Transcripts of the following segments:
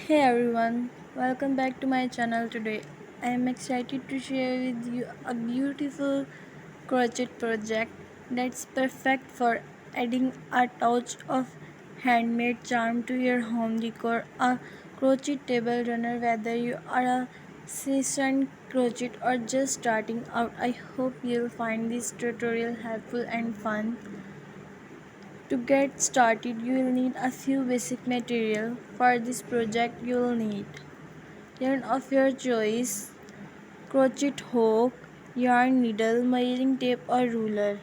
Hey everyone, welcome back to my channel today. I am excited to share with you a beautiful crochet project that's perfect for adding a touch of handmade charm to your home decor. A crochet table runner, whether you are a seasoned crochet or just starting out, I hope you'll find this tutorial helpful and fun. To get started, you will need a few basic material. For this project, you will need yarn of your choice, crochet hook, yarn needle, measuring tape or ruler.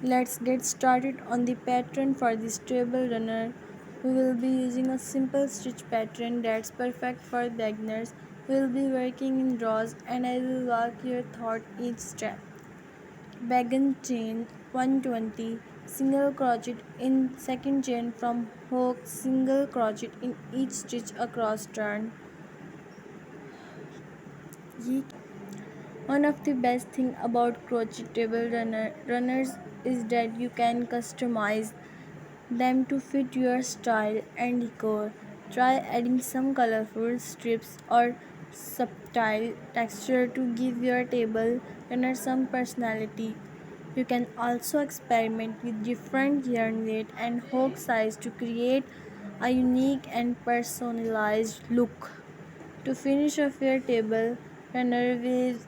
Let's get started on the pattern for this table runner. We will be using a simple stitch pattern that's perfect for beginners. We will be working in rows and I will walk you through each step. Begin chain 120, single crochet in second chain from hook, single crochet in each stitch across turn. One of the best things about crochet table runners is that you can customize them to fit your style and decor. Try adding some colorful strips or subtle texture to give your table runner some personality. You can also experiment with different yarn weight and hook size to create a unique and personalized look. To finish off your table runner with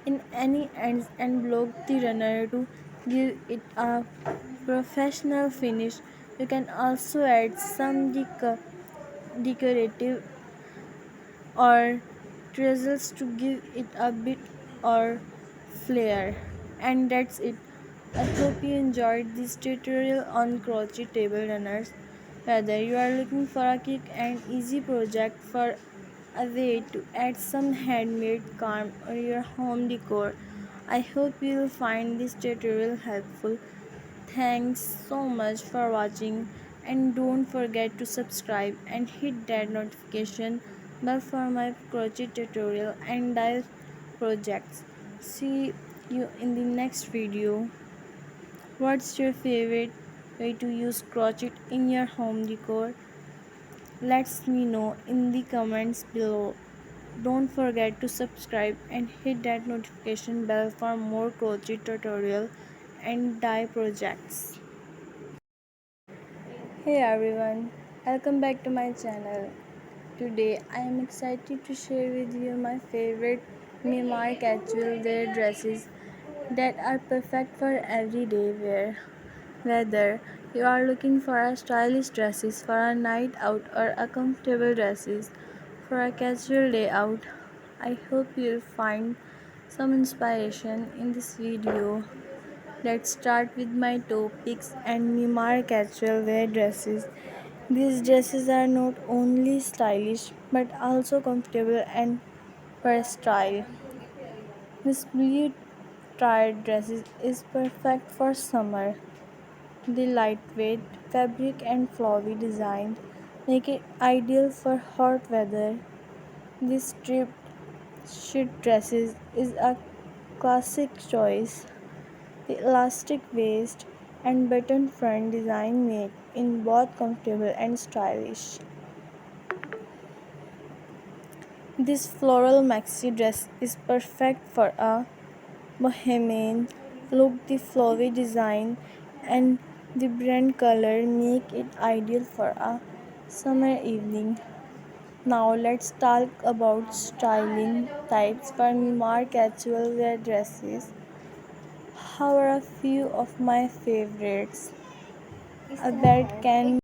in any ends and block the runner to give it a professional finish. You can also add some decorative or drizzles to give it a bit or flair. And that's it. I hope you enjoyed this tutorial on crochet table runners. Whether you are looking for a quick and easy project for a way to add some handmade charm or your home decor, I hope you will find this tutorial helpful. Thanks so much for watching and don't forget to subscribe and hit that notification bell for my crochet tutorial and dive projects. See you in the next video. What's your favorite way to use crochet in your home decor? Let me know in the comments below. Don't forget to subscribe and hit that notification bell for more crochet tutorial and dye projects. Hey everyone, welcome back to my channel. Today I am excited to share with you my favorite Myanmar casual wear dresses that are perfect for everyday wear. Whether you are looking for a stylish dresses for a night out or a comfortable dresses for a casual day out, I hope you'll find some inspiration in this video. Let's start with my topics and Myanmar casual wear dresses. These dresses are not only stylish but also comfortable and versatile. This blue tied dress is perfect for summer. The lightweight fabric and flowy design make it ideal for hot weather. This striped sheet dresses is a classic choice. The elastic waist and button front design make it both comfortable and stylish. This floral maxi dress is perfect for a bohemian look. The flowy design and the brand color make it ideal for a summer evening. Now let's talk about styling types for more casual wear dresses. Here are a few of my favorites. A belt can